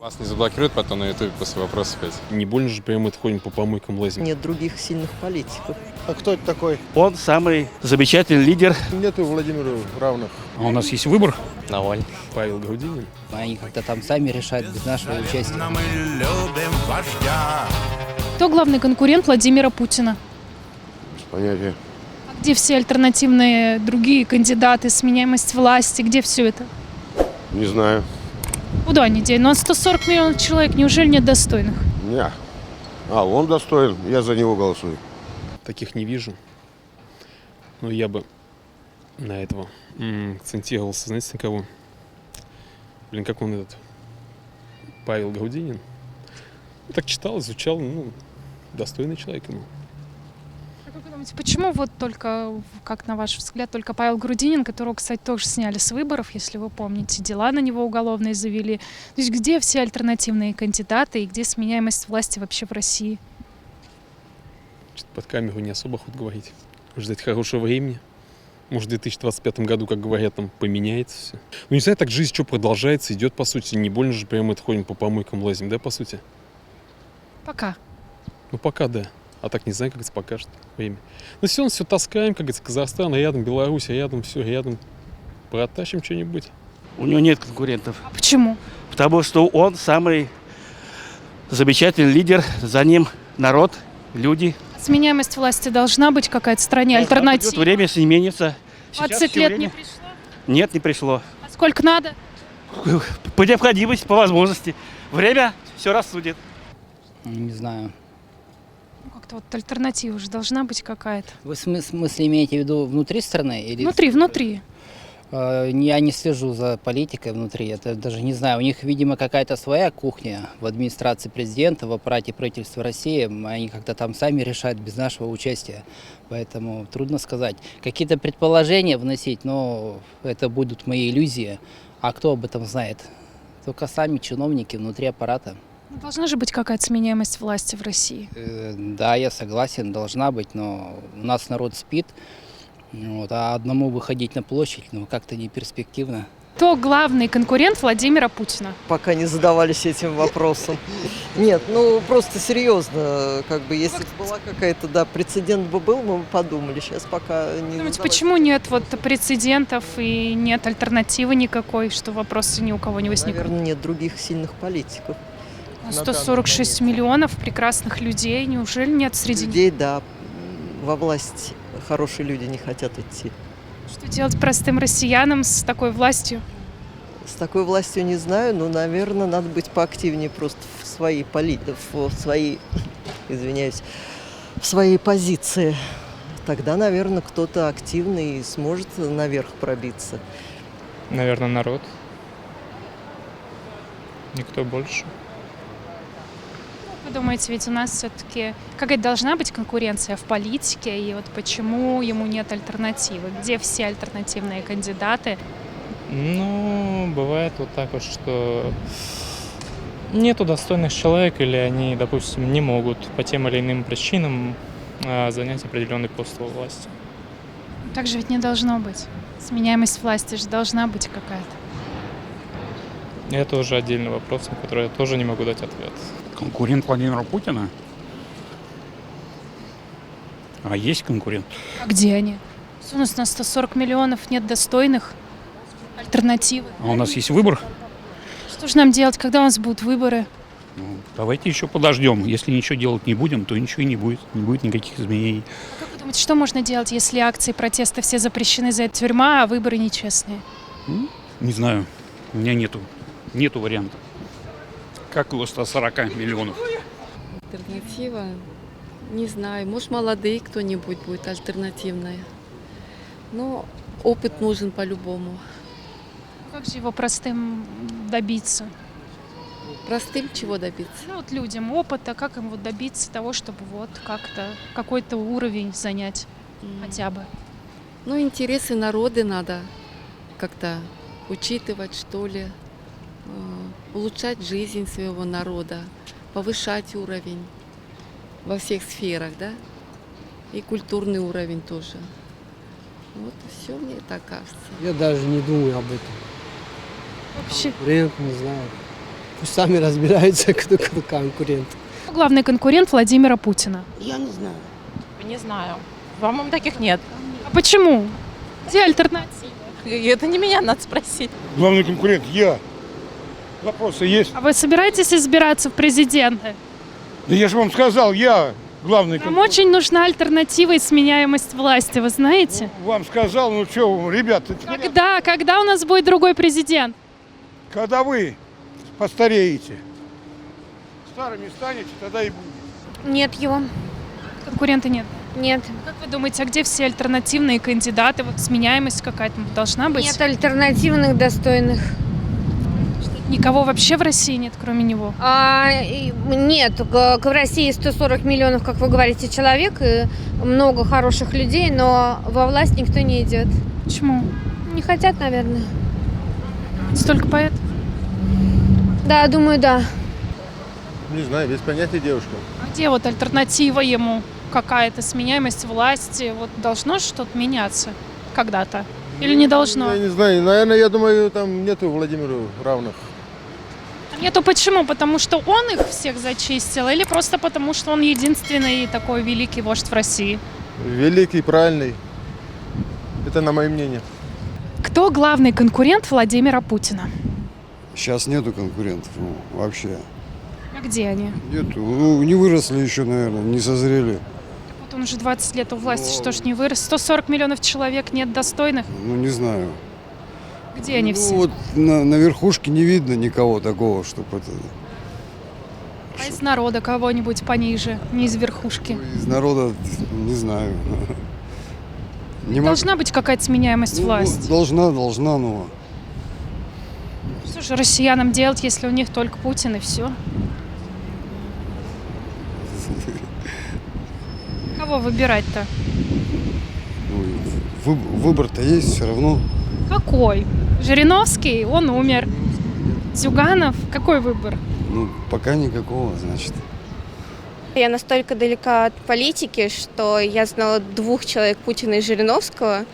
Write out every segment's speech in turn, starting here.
Вас не заблокируют потом на ютубе после вопросов опять? Не больно же прямо это ходим по помойкам лазим? Нет других сильных политиков. А кто это такой? Он самый замечательный лидер. Нету Владимиру равных. А у нас есть выбор. Навальный. Павел Грудинин. Они как-то там сами решают без нашего участия. Кто главный конкурент Владимира Путина? Без понятия. А где все альтернативные другие кандидаты, сменяемость власти, где все это? Не знаю. Куда они денут? У нас 140 миллионов человек, неужели нет достойных? Не. А, он достоин, я за него голосую. Таких не вижу. Но я бы на этого акцентировался, знаете, на кого? Блин, как он этот? Павел Грудинин. Так читал, изучал, достойный человек ему. Как вы думаете, почему вот только, как на ваш взгляд, только Павел Грудинин, которого, кстати, тоже сняли с выборов, если вы помните, дела на него уголовные завели. То есть где все альтернативные кандидаты и где сменяемость власти вообще в России? Что-то под камеру не особо охот говорить. Ждать хорошего времени. Может, в 2025 году, как говорят, там поменяется все. Ну, не знаю, так жизнь что продолжается, идет, по сути. Не больно же прямо это ходим по помойкам лазим, да, по сути? Пока. Ну, пока да. А так не знаю, как это покажет время. Ну, все таскаем, как говорится, Казахстан рядом, Беларусь рядом, все рядом. Протащим что-нибудь. У него нет конкурентов. А почему? Потому что он самый замечательный лидер. За ним народ, люди. Сменяемость власти должна быть какая-то в стране, Придет альтернатива. время сменится. 20 всё лет время- не пришло? Нет, не пришло. А сколько надо? По необходимости, по возможности. Время все рассудит. Не знаю. Ну, как-то вот альтернатива же должна быть какая-то. Вы в смысле имеете в виду внутри страны? Или... Внутри. Я не слежу за политикой внутри. Это даже не знаю. У них, видимо, какая-то своя кухня в администрации президента, в аппарате правительства России. Они как-то там сами решают без нашего участия. Поэтому трудно сказать. Какие-то предположения вносить, но это будут мои иллюзии. А кто об этом знает? Только сами чиновники внутри аппарата. Должна же быть какая-то сменяемость власти в России. Да, я согласен, должна быть, но у нас народ спит. Вот, а одному выходить на площадь, как-то не перспективно. Кто главный конкурент Владимира Путина? Пока не задавались этим вопросом. Нет, просто серьезно, если бы была какая-то, прецедент бы был, мы бы подумали. Сейчас пока не Думаете, задавались. почему нет прецедентов и нет альтернативы никакой, что вопросы ни у кого не возникают? Наверное, нет других сильных политиков. на 146 данный миллионов прекрасных людей, неужели нет среди них? людей, во власть хорошие люди не хотят идти. Что делать простым россиянам с такой властью? С такой властью не знаю, но, наверное, надо быть поактивнее просто в своей в своей позиции. Тогда, наверное, кто-то активный сможет наверх пробиться. Наверное, народ. Никто больше. Вы думаете, ведь у нас все-таки какая-то должна быть конкуренция в политике, и вот почему ему нет альтернативы? Где все альтернативные кандидаты? Бывает вот так вот, что нету достойных человек, или они, допустим, не могут по тем или иным причинам занять определенный пост во власти. Так же ведь не должно быть. Сменяемость власти же должна быть какая-то. И это уже отдельный вопрос, на который я тоже не могу дать ответ. Конкурент Владимира Путина? А есть конкурент? А где они? У нас на 140 миллионов нет достойных альтернативы. А у нас есть выбор? Что же нам делать, когда у нас будут выборы? Давайте еще подождем. Если ничего делать не будем, то ничего и не будет. Не будет никаких изменений. Как вы думаете, что можно делать, если акции протеста все запрещены, за это тюрьма, а выборы нечестные? Не знаю. У меня нету варианта. Как у 140 миллионов? Альтернатива? Не знаю. Может, молодые кто-нибудь будет альтернативная. Но опыт нужен по-любому. Как же его простым добиться? Простым чего добиться? Людям опыта, как им добиться того, чтобы как-то какой-то уровень занять хотя бы? Интересы народа надо как-то учитывать, что ли. Улучшать жизнь своего народа, повышать уровень во всех сферах, да? И культурный уровень тоже. Вот все мне так кажется. Я даже не думаю об этом. Вообще, Конкурент, не знаю. Пусть сами разбираются, кто конкурент. Кто главный конкурент Владимира Путина? Я не знаю. Не знаю. По-моему, таких нет. А почему? Где альтернатива? Это не меня надо спросить. Главный конкурент я. Вопросы есть? А вы собираетесь избираться в президенты? Да я же вам сказал, я главный Нам очень нужна альтернатива и сменяемость власти, вы знаете? Вам сказал, ну что, ребята, Когда у нас будет другой президент? когда вы постареете, старыми станете, тогда и будет. Нет его. Конкурента нет. Нет. Как вы думаете, а где все альтернативные кандидаты? Вот сменяемость какая-то должна быть? Нет альтернативных достойных. Никого вообще в России нет, кроме него? Нет, в России 140 миллионов, как вы говорите, человек, и много хороших людей, но во власть никто не идет. Почему? Не хотят, наверное. Только поэт? Да, думаю, да. Не знаю, без понятия, девушка. А где вот альтернатива ему? Какая-то сменяемость власти? Вот должно что-то меняться когда-то? Или не должно? Я не знаю, наверное, я думаю, там нету Владимиру равных. Нету почему? Потому что он их всех зачистил? Или просто потому, что он единственный такой великий вождь в России? Великий, правильный. Это на мое мнение. Кто главный конкурент Владимира Путина? Сейчас нету конкурентов, вообще. А где они? Нету. Не выросли еще, наверное, не созрели. Вот он уже 20 лет у власти, что ж не вырос? 140 миллионов человек, нет достойных? Не знаю. Где они все? Вот на верхушке не видно никого такого, чтобы это... А из народа кого-нибудь пониже, не из верхушки? Из народа, не знаю. Должна быть какая-то сменяемость власти? Должна, но... Что же россиянам делать, если у них только Путин и все? Кого выбирать-то? Выбор-то есть все равно. Какой? Жириновский? Он умер. Зюганов? Какой выбор? Пока никакого, значит. Я настолько далека от политики, что я знала 2 человек, Путина и Жириновского.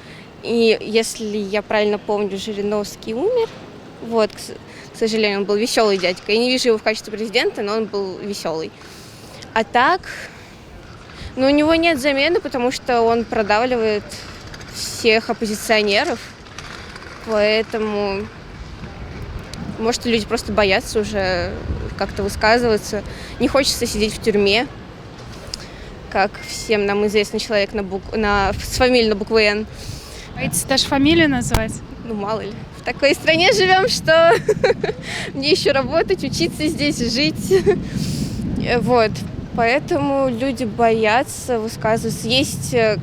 И если я правильно помню, Жириновский умер. Вот, к сожалению, он был веселый дядька. Я не вижу его в качестве президента, но он был веселый. А так, у него нет замены, потому что он продавливает всех оппозиционеров. Поэтому, может, люди просто боятся уже как-то высказываться. Не хочется сидеть в тюрьме, как всем нам известный человек с фамилией на букву «Н». Боитесь даже фамилию назвать? Мало ли. В такой стране живем, что мне еще работать, учиться здесь, жить. Вот. Поэтому люди боятся высказываться.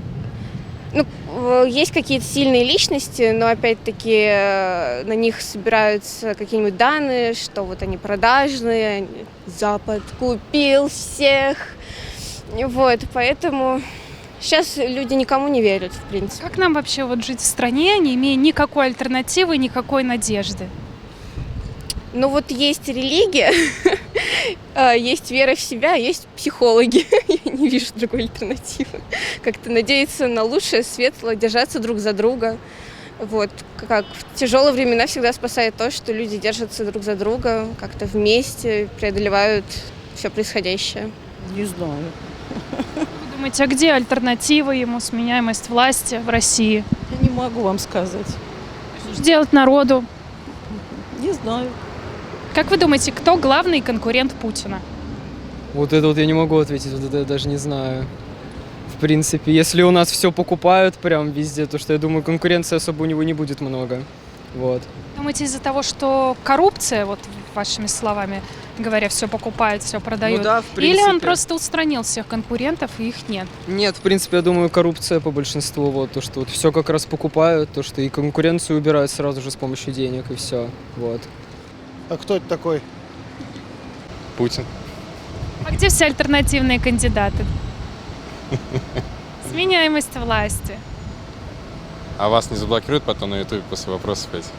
Есть какие-то сильные личности, но опять-таки на них собираются какие-нибудь данные, что вот они продажные, Запад купил всех. Вот, поэтому сейчас люди никому не верят, в принципе. Как нам вообще вот жить в стране, не имея никакой альтернативы, никакой надежды? Вот есть религия, есть вера в себя, есть психологи. Я не вижу другой альтернативы. Как-то надеяться на лучшее, светлое, держаться друг за друга. Вот. Как в тяжелые времена всегда спасает то, что люди держатся друг за друга, как-то вместе преодолевают все происходящее. Не знаю. Вы думаете, а где альтернатива ему, сменяемость власти в России? Я не могу вам сказать. Что делать народу? Не знаю. Как вы думаете, кто главный конкурент Путина? Вот это вот я не могу ответить, вот это я даже не знаю. В принципе, если у нас все покупают прям везде, то что я думаю, конкуренции особо у него не будет много. Вот. Думаете, из-за того, что коррупция, вот вашими словами говоря, все покупает, все продает? Ну да, в принципе. Или он просто устранил всех конкурентов и их нет? Нет, в принципе, я думаю, коррупция по большинству, вот то, что вот все как раз покупают, то, что и конкуренцию убирают сразу же с помощью денег, и все, вот. А кто это такой? Путин. А где все альтернативные кандидаты? Сменяемость власти. А вас не заблокируют потом на ютубе после вопросов этих?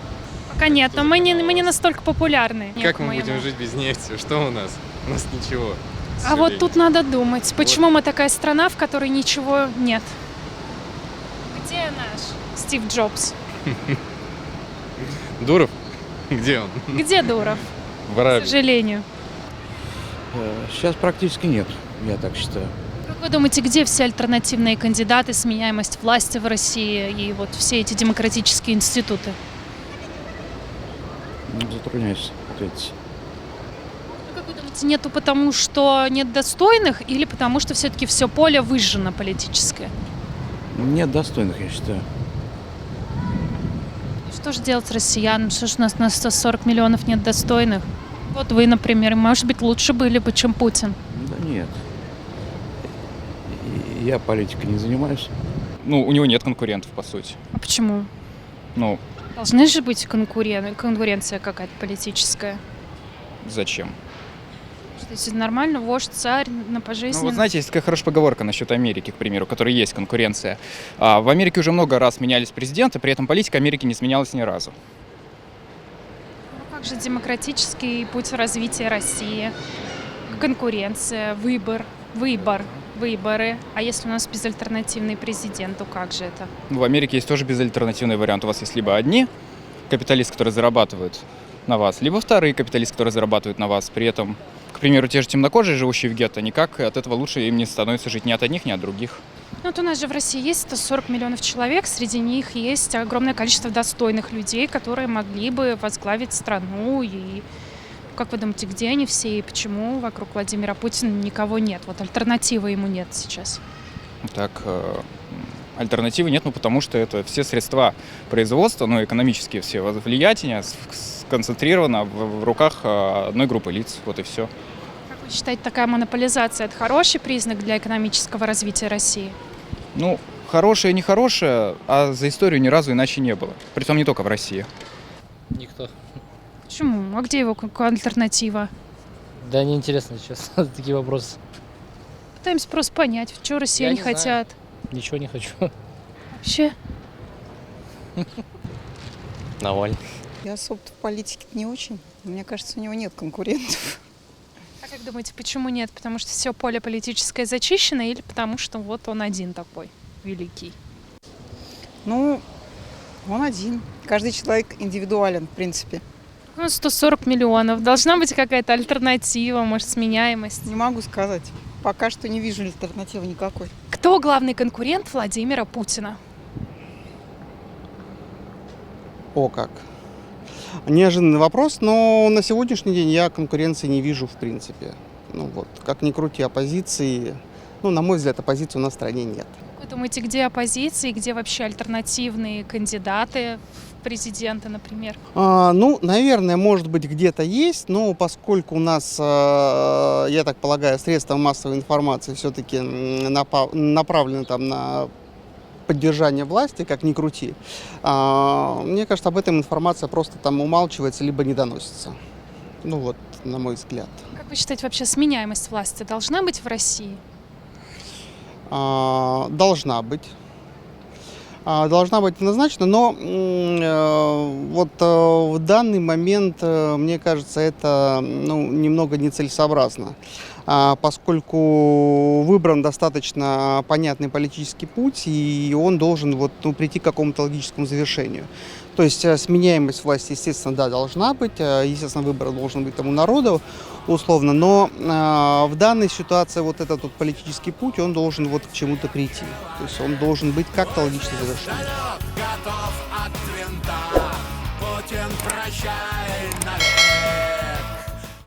Пока нет, но мы не настолько популярны. Как мы будем жить без нефти? Что у нас? У нас ничего. А вот тут надо думать, почему мы такая страна, в которой ничего нет? Где наш Стив Джобс? Дуров? Где он? Где Дуров? К сожалению. Сейчас практически нет, я так считаю. Как вы думаете, где все альтернативные кандидаты, сменяемость власти в России и вот все эти демократические институты? Затрудняюсь ответить. Как вы думаете, нету потому, что нет достойных или потому, что все-таки все поле выжжено политическое? Нет достойных, я считаю. Что же делать с россиянам? Что ж у нас на 140 миллионов нет достойных? Вот вы, например, может быть, лучше были бы, чем Путин. Да нет. Я политикой не занимаюсь. Ну, у него нет конкурентов, по сути. А почему? Ну, Должны же быть конкуренция какая-то политическая. зачем? Что это нормально, вождь, царь на Ну, пожизненно. вот знаете, есть такая хорошая поговорка насчет Америки, к примеру, в которой есть конкуренция. В Америке уже много раз менялись президенты, при этом политика Америки не сменялась ни разу. Ну, как же демократический путь развития России? Конкуренция, выборы. А если у нас безальтернативный президент, то как же это? В Америке есть тоже безальтернативный вариант. У вас есть либо одни капиталисты, которые зарабатывают на вас, либо вторые капиталисты, которые зарабатывают на вас. При этом, к примеру, те же темнокожие, живущие в гетто, никак от этого лучше им не становится жить ни от одних, ни от других. Ну, вот у нас же в России есть 140 миллионов человек, среди них есть огромное количество достойных людей, которые могли бы возглавить страну. И как вы думаете, где они все и почему вокруг Владимира Путина никого нет? Вот альтернативы ему нет сейчас. Так, альтернативы нет, потому что это все средства производства, экономические все влиятельные, сконцентрировано в руках одной группы лиц. Вот и все. Как вы считаете, такая монополизация – это хороший признак для экономического развития России? Ну, хорошее, нехорошее, а за историю ни разу иначе не было. Притом не только в России. Никто. Почему? А где его альтернатива? Да неинтересно сейчас такие вопросы. Пытаемся просто понять, чего россияне хотят. Ничего не хочу. Вообще? Навальный. Я особо в политике не очень. Мне кажется, у него нет конкурентов. А как думаете, почему нет? Потому что все поле политическое зачищено или потому что вот он один такой великий? Ну, он один. Каждый человек индивидуален, в принципе. Ну, 140 миллионов. Должна быть какая-то альтернатива, может, сменяемость? Не могу сказать. Пока что не вижу альтернативы никакой. Кто главный конкурент Владимира Путина? О, как. Неожиданный вопрос, но на сегодняшний день я конкуренции не вижу в принципе. Ну вот, как ни крути, оппозиции, на мой взгляд, оппозиции у нас в стране нет. Вы думаете, где оппозиция и где вообще альтернативные кандидаты в президенты, например? Наверное, может быть, где-то есть, но поскольку у нас, я так полагаю, средства массовой информации все-таки направлены там на поддержание власти, как ни крути, мне кажется, об этом информация просто там умалчивается, либо не доносится. Ну вот, на мой взгляд. Как вы считаете, вообще сменяемость власти должна быть в России? Должна быть. Должна быть однозначно, но в данный момент, мне кажется, это немного нецелесообразно, поскольку выбран достаточно понятный политический путь, и он должен прийти к какому-то логическому завершению. То есть сменяемость власти, естественно, да, должна быть, естественно, выбор должен быть тому народу, условно, но в данной ситуации этот политический путь, он должен к чему-то прийти. То есть он должен быть как-то логично завершен. Готов от винта, Путин, прощай.